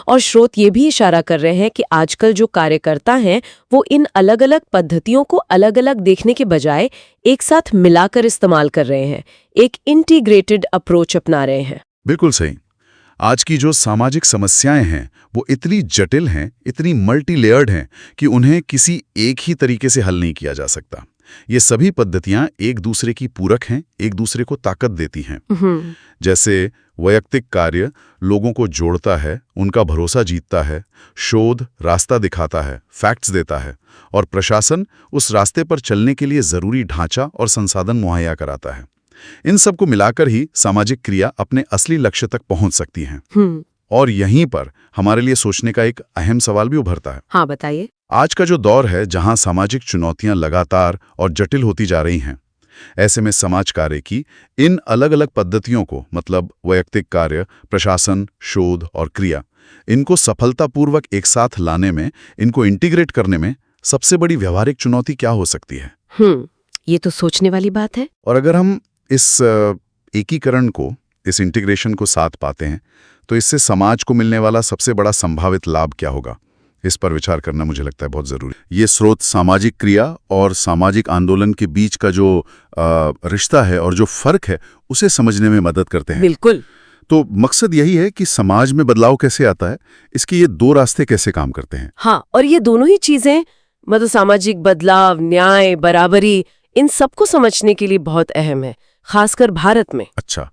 और स्रोत ये भी इशारा कर रहे हैं कि आजकल जो कार्यकर्ता हैं वो इन अलग अलग पद्धतियों को अलग अलग देखने के बजाय एक साथ मिलाकर इस्तेमाल कर रहे हैं, एक इंटीग्रेटेड अप्रोच अपना रहे हैं। बिल्कुल सही। आज की जो सामाजिक समस्याएं हैं वो इतनी जटिल हैं, इतनी मल्टी लेयर्ड हैं कि उन्हें किसी एक ही तरीके से हल नहीं किया जा सकता। ये सभी पद्धतियां एक दूसरे की पूरक हैं, एक दूसरे को ताकत देती हैं। जैसे वैयक्तिक कार्य लोगों को जोड़ता है, उनका भरोसा जीतता है, शोध रास्ता दिखाता है, फैक्ट्स देता है, और प्रशासन उस रास्ते पर चलने के लिए जरूरी ढांचा और संसाधन मुहैया कराता है। इन सब को मिलाकर ही सामाजिक क्रिया अपने असली लक्ष्य तक पहुंच सकती है। और यहीं पर हमारे लिए सोचने का एक अहम सवाल भी उभरता है। हाँ, बताइए। आज का जो दौर है जहां सामाजिक चुनौतियां लगातार और जटिल होती जा रही हैं, ऐसे में समाज कार्य की इन अलग अलग पद्धतियों को, मतलब वैयक्तिक कार्य, प्रशासन, शोध और क्रिया, इनको सफलतापूर्वक एक साथ लाने में, इनको इंटीग्रेट करने में सबसे बड़ी व्यवहारिक चुनौती क्या हो सकती है? ये तो सोचने वाली बात है। और अगर हम इस एकीकरण को, इस इंटीग्रेशन को साथ पाते हैं तो इससे समाज को मिलने वाला सबसे बड़ा संभावित लाभ क्या होगा, इस पर विचार करना मुझे लगता है बहुत जरूरी। ये स्रोत सामाजिक क्रिया और सामाजिक आंदोलन के बीच का जो रिश्ता है और जो फर्क है उसे समझने में मदद करते हैं। बिल्कुल। तो मकसद यही है कि समाज में बदलाव कैसे आता है, इसके ये दो रास्ते कैसे काम करते हैं। हाँ, और ये दोनों ही चीजें, मतलब सामाजिक बदलाव, न्याय, बराबरी, इन सबको समझने के लिए बहुत अहम है, खासकर भारत में। अच्छा,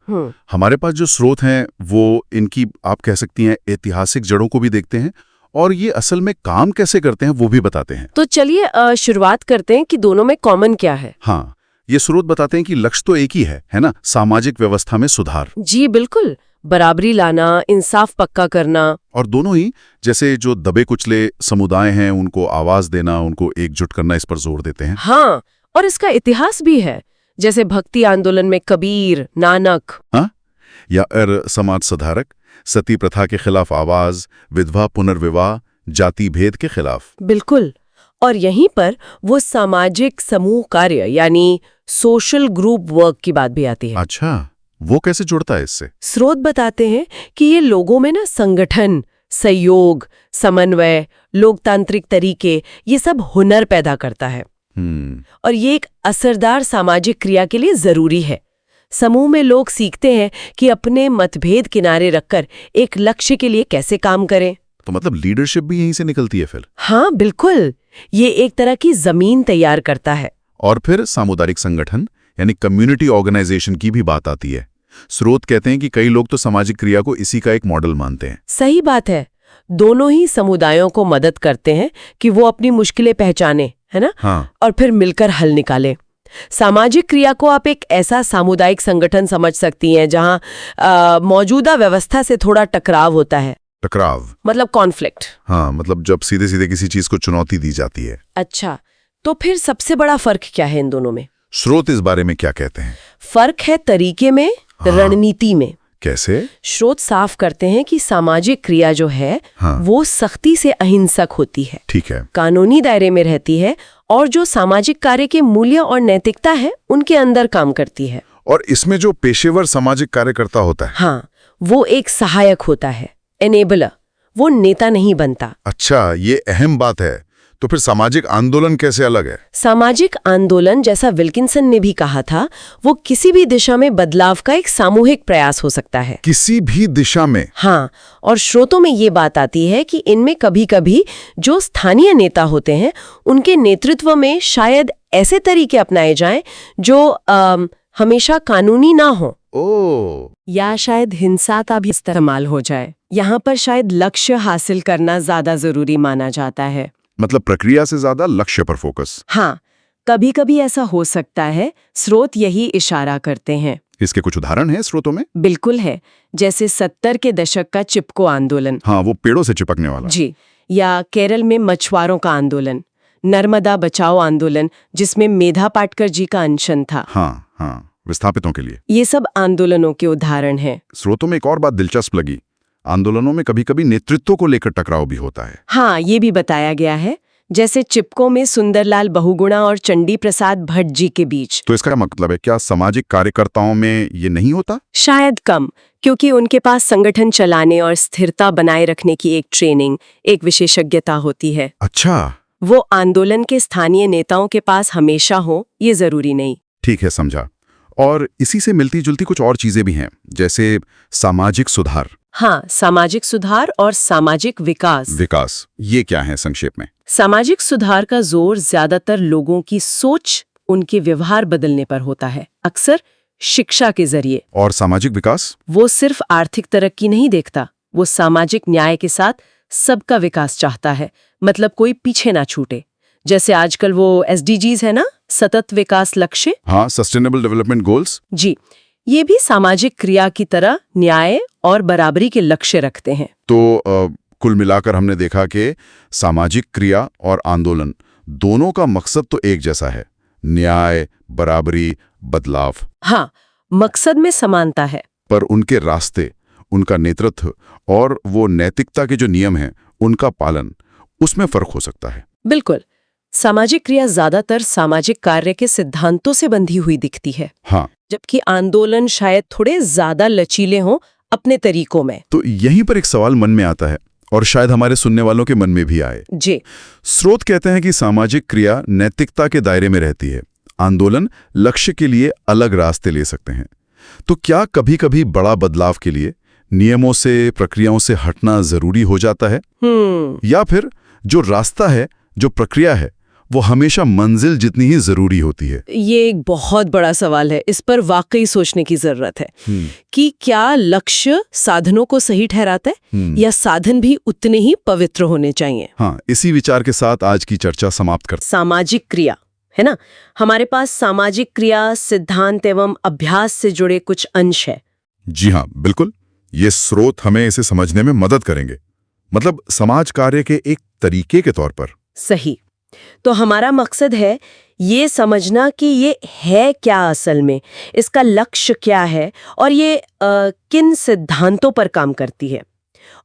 हमारे पास जो स्रोत हैं वो इनकी, आप कह सकती हैं, ऐतिहासिक जड़ों को भी देखते हैं और ये असल में काम कैसे करते हैं वो भी बताते हैं। तो चलिए शुरुआत करते हैं कि दोनों में कॉमन क्या है। हाँ, ये स्रोत बताते हैं कि लक्ष्य तो एक ही है ना, सामाजिक व्यवस्था में सुधार। जी बिल्कुल, बराबरी लाना, इंसाफ पक्का करना। और दोनों ही, जैसे जो दबे कुचले समुदाय हैं उनको आवाज देना, उनको एकजुट करना, इस पर जोर देते हैं। हाँ, और इसका इतिहास भी है, जैसे भक्ति आंदोलन में कबीर, नानक। हाँ, या समाज सुधारक, सती प्रथा के खिलाफ आवाज, विधवा पुनर्विवाह, जाति भेद के खिलाफ। बिल्कुल। और यहीं पर वो सामाजिक समूह कार्य यानी सोशल ग्रुप वर्क की बात भी आती है। अच्छा, वो कैसे जुड़ता है इससे? स्रोत बताते हैं कि ये लोगों में ना संगठन, सहयोग, समन्वय, लोकतांत्रिक तरीके, ये सब हुनर पैदा करता है। और ये एक असरदार सामाजिक क्रिया के लिए जरूरी है। समूह में लोग सीखते हैं कि अपने मतभेद किनारे रखकर एक लक्ष्य के लिए कैसे काम करें। तो मतलब लीडरशिप भी यहीं से निकलती है फिर? हाँ बिल्कुल, ये एक तरह की जमीन तैयार करता है। और फिर सामुदायिक संगठन यानी कम्युनिटी ऑर्गेनाइजेशन की भी बात आती है। स्रोत कहते हैं कि कई लोग तो सामाजिक क्रिया को इसी का एक मॉडल मानते हैं। सही बात है, दोनों ही समुदायों को मदद करते हैं कि वो अपनी मुश्किलें पहचाने, है ना? हाँ। और फिर मिलकर हल निकाले। सामाजिक क्रिया को आप एक ऐसा सामुदायिक संगठन समझ सकती हैं जहां मौजूदा व्यवस्था से थोड़ा टकराव होता है। टकराव मतलब कॉन्फ्लिक्ट। हाँ, मतलब जब सीधे सीधे किसी चीज को चुनौती दी जाती है। अच्छा, तो फिर सबसे बड़ा फर्क क्या है इन दोनों में? स्रोत इस बारे में क्या कहते हैं? फर्क है तरीके में, रणनीति में। कैसे? स्रोत साफ करते हैं कि सामाजिक क्रिया जो है वो सख्ती से अहिंसक होती है, ठीक है, कानूनी दायरे में रहती है और जो सामाजिक कार्य के मूल्य और नैतिकता है उनके अंदर काम करती है। और इसमें जो पेशेवर सामाजिक कार्यकर्ता होता है, हाँ, वो एक सहायक होता है, एनेबलर, वो नेता नहीं बनता। अच्छा, ये अहम बात है। तो फिर सामाजिक आंदोलन कैसे अलग है? सामाजिक आंदोलन, जैसा विल्किंसन ने भी कहा था, वो किसी भी दिशा में बदलाव का एक सामूहिक प्रयास हो सकता है। किसी भी दिशा में? हाँ, और स्रोतों में ये बात आती है कि इनमें कभी-कभी जो स्थानीय नेता होते हैं उनके नेतृत्व में शायद ऐसे तरीके अपनाए जाएं जो हमेशा कानूनी ना हो। या शायद हिंसा का भी इस्तेमाल हो जाए। यहाँ पर शायद लक्ष्य हासिल करना ज्यादा जरूरी माना जाता है। मतलब प्रक्रिया से ज्यादा लक्ष्य पर फोकस। हाँ, कभी-कभी ऐसा हो सकता है। स्रोत यही इशारा करते हैं। इसके कुछ उदाहरण हैं स्रोतों में? बिल्कुल है। जैसे 70 के दशक का चिपको आंदोलन। हाँ, वो पेड़ों से चिपकने वाला। जी। या केरल में मछुआरों का आंदोलन, नर्मदा बचाओ आंदोलन, जिसमें मेधा पाटकर जी का अनशन था। हाँ हाँ, विस्थापितों के लिए। ये सब आंदोलनों के उदाहरण हैं। स्रोतों में एक और बात दिलचस्प लगी, आंदोलनों में कभी-कभी नेतृत्व को लेकर टकराव भी होता है। हाँ, ये भी बताया गया है। जैसे चिपको में सुंदरलाल बहुगुणा और चंडी प्रसाद भट्ट जी के बीच। तो इसका क्या मतलब है? क्या सामाजिक कार्यकर्ताओं में ये नहीं होता? शायद कम, क्योंकि उनके पास संगठन चलाने और स्थिरता बनाए रखने की एक ट्रेनिंग, एक विशेषज्ञता होती है। अच्छा, वो आंदोलन के स्थानीय नेताओं के पास हमेशा हो, ये जरूरी नहीं। ठीक है, समझा। और इसी से मिलती-जुलती कुछ और चीजें भी हैं, जैसे सामाजिक सुधार। हाँ, सामाजिक सुधार और सामाजिक विकास। विकास, ये क्या है संक्षेप में? सामाजिक सुधार का जोर ज्यादातर लोगों की सोच, उनके व्यवहार बदलने पर होता है, अक्सर शिक्षा के जरिए। और सामाजिक विकास? वो सिर्फ आर्थिक तरक्की नहीं देखता, वो सामाजिक न्याय के साथ सबका विकास चाहता है, मतलब कोई पीछे ना छूटे। जैसे आजकल वो SDGs है ना, सतत विकास लक्ष्य। हाँ, सस्टेनेबल डेवलपमेंट गोल्स। जी, ये भी सामाजिक क्रिया की तरह न्याय और बराबरी के लक्ष्य रखते हैं। तो कुल मिलाकर हमने देखा कि सामाजिक क्रिया और आंदोलन दोनों का मकसद तो एक जैसा है, न्याय, बराबरी, बदलाव। हाँ, मकसद में समानता है, पर उनके रास्ते, उनका नेतृत्व और वो नैतिकता के जो नियम हैं, उनका पालन, उसमें फर्क हो सकता है। बिल्कुल। सामाजिक क्रिया ज्यादातर सामाजिक कार्य के सिद्धांतों से बंधी हुई दिखती है, हाँ, जबकि आंदोलन शायद थोड़े ज्यादा लचीले हों अपने तरीकों में। तो यहीं पर एक सवाल मन में आता है, और शायद हमारे सुनने वालों के मन में भी आए। जी। स्रोत कहते हैं कि सामाजिक क्रिया नैतिकता के दायरे में रहती है, आंदोलन लक्ष्य के लिए अलग रास्ते ले सकते हैं। तो क्या कभी-कभी बड़ा बदलाव के लिए नियमों से, प्रक्रियाओं से हटना जरूरी हो जाता है? या फिर जो रास्ता है, जो प्रक्रिया है, वो हमेशा मंजिल जितनी ही जरूरी होती है? ये एक बहुत बड़ा सवाल है। इस पर वाकई सोचने की जरूरत है कि क्या लक्ष्य साधनों को सही ठहराता है या साधन भी उतने ही पवित्र होने चाहिए। हाँ, इसी विचार के साथ आज की चर्चा समाप्त करते हैं। सामाजिक क्रिया है ना, हमारे पास सामाजिक क्रिया सिद्धांत एवं अभ्यास से जुड़े कुछ अंश है। जी हाँ, बिल्कुल। ये स्रोत हमें इसे समझने में मदद करेंगे, मतलब समाज कार्य के एक तरीके के तौर पर। सही। तो हमारा मकसद है ये समझना कि ये है क्या असल में, इसका लक्ष्य क्या है और ये किन सिद्धांतों पर काम करती है।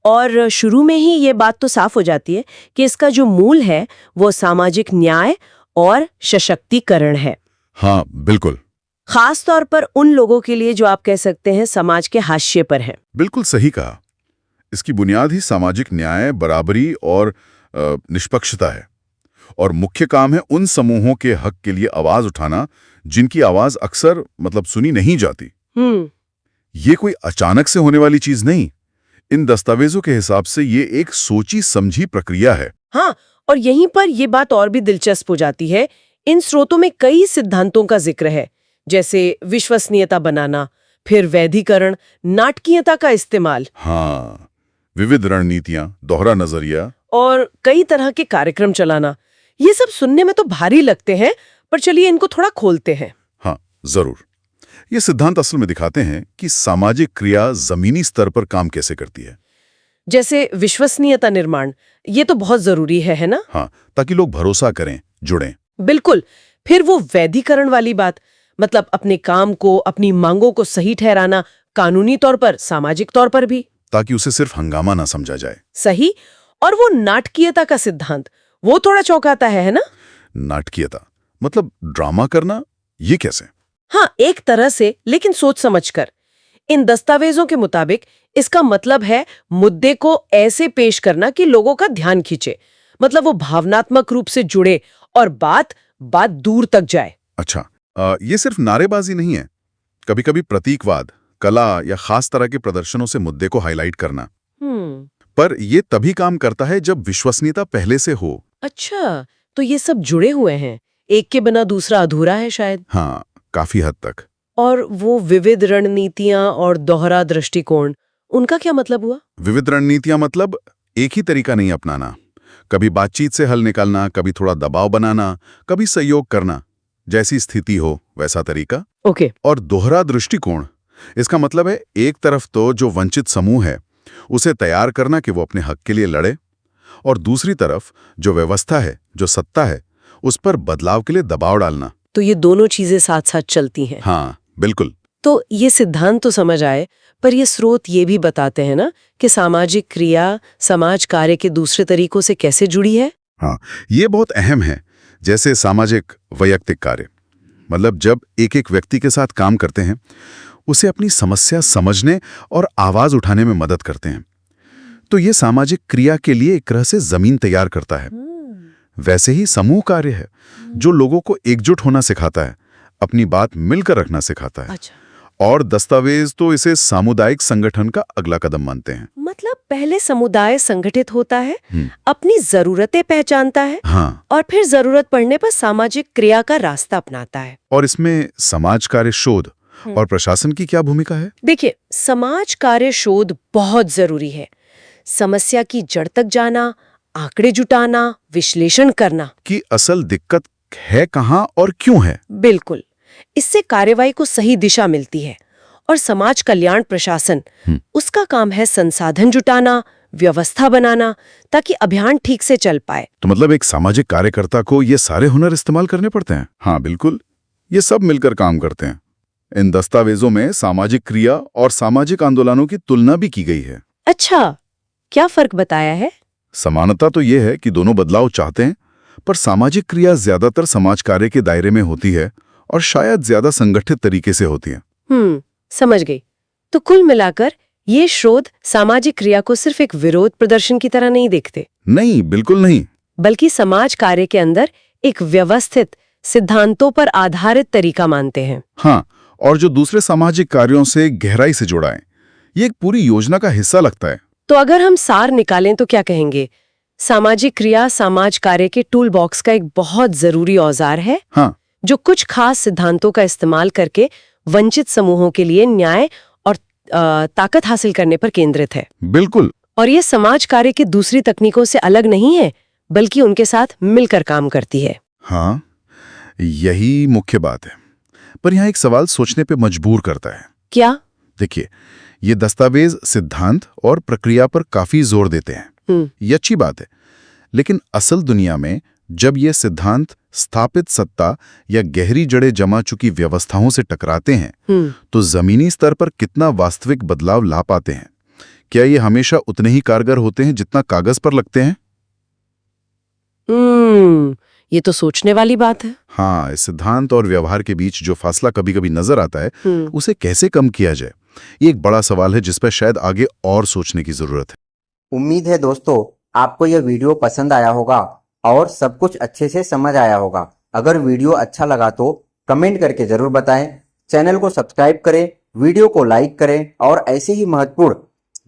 और शुरू में ही ये बात तो साफ हो जाती है कि इसका जो मूल है वो सामाजिक न्याय और सशक्तिकरण है। हाँ, बिल्कुल। खास तौर पर उन लोगों के लिए जो आप कह सकते हैं समाज के हाशिए पर हैं। बिल्कुल सही कहा। इसकी बुनियाद ही सामाजिक न्याय, बराबरी और निष्पक्षता है। और मुख्य काम है उन समूहों के हक के लिए आवाज उठाना जिनकी आवाज अक्सर सुनी नहीं जाती। ये कोई अचानक से होने वाली चीज नहीं। इन दस्तावेजों के हिसाब से ये एक सोची समझी प्रक्रिया है। हाँ, और यहीं पर ये बात और भी दिलचस्प हो जाती है। इन स्रोतों में कई सिद्धांतों का जिक्र है, जैसे विश्वसनीयता बनाना, फिर वैधीकरण, नाटकीयता का इस्तेमाल। हाँ, विविध रणनीतियां, दोहरा नजरिया और कई तरह के कार्यक्रम चलाना। ये सब सुनने में तो भारी लगते हैं, पर चलिए इनको थोड़ा खोलते हैं। हाँ, जरूर। ये सिद्धांत असल में दिखाते हैं कि सामाजिक क्रिया जमीनी स्तर पर काम कैसे करती है। जैसे विश्वसनीयता निर्माण, ये तो बहुत जरूरी है ना? हाँ, ताकि लोग भरोसा करें, जुड़ें। बिल्कुल। फिर वो वैधीकरण वाली बात, मतलब अपने काम को, अपनी मांगों को सही ठहराना, कानूनी तौर पर, सामाजिक तौर पर भी, ताकि उसे सिर्फ हंगामा ना समझा जाए। सही। और वो नाटकीयता का सिद्धांत, वो थोड़ा चौंकाता है ना? नाटकीयता मतलब ड्रामा करना, ये कैसे? हाँ, एक तरह से, लेकिन सोच समझकर। इन दस्तावेजों के मुताबिक इसका मतलब है मुद्दे को ऐसे पेश करना कि लोगों का ध्यान खींचे, मतलब वो भावनात्मक रूप से जुड़े और बात दूर तक जाए। अच्छा, ये सिर्फ नारेबाजी नहीं है। कभी-कभी प्रतीकवाद, कला या खास तरह के प्रदर्शनों से मुद्दे को हाईलाइट करना। पर ये तभी काम करता है जब विश्वसनीयता पहले से हो। अच्छा, तो ये सब जुड़े हुए हैं, एक के बिना दूसरा अधूरा है शायद। हाँ, काफी हद तक। और वो विविध रणनीतियां और दोहरा दृष्टिकोण, उनका क्या मतलब हुआ? विविध रणनीतियां मतलब एक ही तरीका नहीं अपनाना। कभी बातचीत से हल निकालना, कभी थोड़ा दबाव बनाना, कभी सहयोग करना। जैसी स्थिति हो वैसा तरीका। ओके। और दोहरा दृष्टिकोण, इसका मतलब है एक तरफ तो जो वंचित समूह है उसे तैयार करना कि वो अपने हक के लिए लड़े, और दूसरी तरफ जो व्यवस्था है, जो सत्ता है, उस पर बदलाव के लिए दबाव डालना। तो ये दोनों चीजें साथ साथ चलती हैं। हाँ बिल्कुल। तो ये सिद्धांत तो समझ आए, पर ये स्रोत ये भी बताते हैं ना कि सामाजिक क्रिया समाज कार्य के दूसरे तरीकों से कैसे जुड़ी है। हाँ, ये बहुत अहम है। जैसे सामाजिक वैयक्तिक कार्य, मतलब जब एक एक व्यक्ति के साथ काम करते हैं, उसे अपनी समस्या समझने और आवाज उठाने में मदद करते हैं, तो ये सामाजिक क्रिया के लिए एक तरह से जमीन तैयार करता है। वैसे ही समूह कार्य है जो लोगों को एकजुट होना सिखाता है, अपनी बात मिलकर रखना सिखाता है। अच्छा। और दस्तावेज तो इसे सामुदायिक संगठन का अगला कदम मानते हैं। मतलब पहले समुदाय संगठित होता है, अपनी जरूरतें पहचानता है, हाँ, और फिर जरूरत पड़ने पर सामाजिक क्रिया का रास्ता अपनाता है। और इसमें समाज कार्य शोध और प्रशासन की क्या भूमिका है? देखिए, समाज कार्य शोध बहुत जरूरी है। समस्या की जड़ तक जाना, आंकड़े जुटाना, विश्लेषण करना कि असल दिक्कत है कहाँ और क्यों है। बिल्कुल। इससे कार्यवाही को सही दिशा मिलती है। और समाज कल्याण प्रशासन, उसका काम है संसाधन जुटाना, व्यवस्था बनाना, ताकि अभियान ठीक से चल पाए। तो मतलब एक सामाजिक कार्यकर्ता को ये सारे हुनर इस्तेमाल करने पड़ते हैं। हाँ बिल्कुल, ये सब मिलकर काम करते हैं। इन दस्तावेजों में सामाजिक क्रिया और सामाजिक आंदोलनों की तुलना भी की गई है। अच्छा, क्या फर्क बताया है? समानता तो ये है कि दोनों बदलाव चाहते हैं, पर सामाजिक क्रिया ज्यादातर समाज कार्य के दायरे में होती है और शायद ज्यादा संगठित तरीके से होती है। समझ गई। तो कुल मिलाकर ये शोध सामाजिक क्रिया को सिर्फ एक विरोध प्रदर्शन की तरह नहीं देखते। नहीं, बिल्कुल नहीं। बल्कि समाज कार्य के अंदर एक व्यवस्थित, सिद्धांतों पर आधारित तरीका मानते हैं। हाँ, और जो दूसरे सामाजिक कार्यों से गहराई से जुड़ा है, ये एक पूरी योजना का हिस्सा लगता है। तो अगर हम सार निकालें तो क्या कहेंगे? सामाजिक क्रिया समाज कार्य के टूल बॉक्स का एक बहुत जरूरी औजार है। हाँ, जो कुछ खास सिद्धांतों का इस्तेमाल करके वंचित समूहों के लिए न्याय और ताकत हासिल करने पर केंद्रित है। बिल्कुल। और ये समाज कार्य की दूसरी तकनीकों से अलग नहीं है, बल्कि उनके साथ मिलकर काम करती है। हाँ, यही मुख्य बात है। पर यहाँ एक सवाल सोचने पे मजबूर करता है। क्या? देखिए, ये दस्तावेज सिद्धांत और प्रक्रिया पर काफी जोर देते हैं। ये अच्छी बात है, लेकिन असल दुनिया में जब ये सिद्धांत स्थापित सत्ता या गहरी जड़ें जमा चुकी व्यवस्थाओं से टकराते हैं, तो जमीनी स्तर पर कितना वास्तविक बदलाव ला पाते हैं? क्या ये हमेशा उतने ही कारगर होते हैं जितना कागज पर लगते हैं? ये तो सोचने वाली बात है। हाँ, इस सिद्धांत और व्यवहार के बीच जो फासला कभी कभी नजर आता है, उसे कैसे कम किया जाए, ये एक बड़ा सवाल है जिस पर शायद आगे और सोचने की जरूरत है। उम्मीद है दोस्तों आपको यह वीडियो पसंद आया होगा और सब कुछ अच्छे से समझ आया होगा। अगर वीडियो अच्छा लगा तो कमेंट करके जरूर बताएं, चैनल को सब्सक्राइब करें, वीडियो को लाइक करें और ऐसे ही महत्वपूर्ण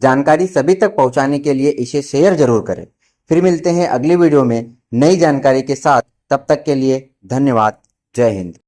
जानकारी सभी तक पहुंचाने के लिए इसे शेयर जरूर करें। फिर मिलते हैं अगली वीडियो में नई जानकारी के साथ। तब तक के लिए धन्यवाद। जय हिंद।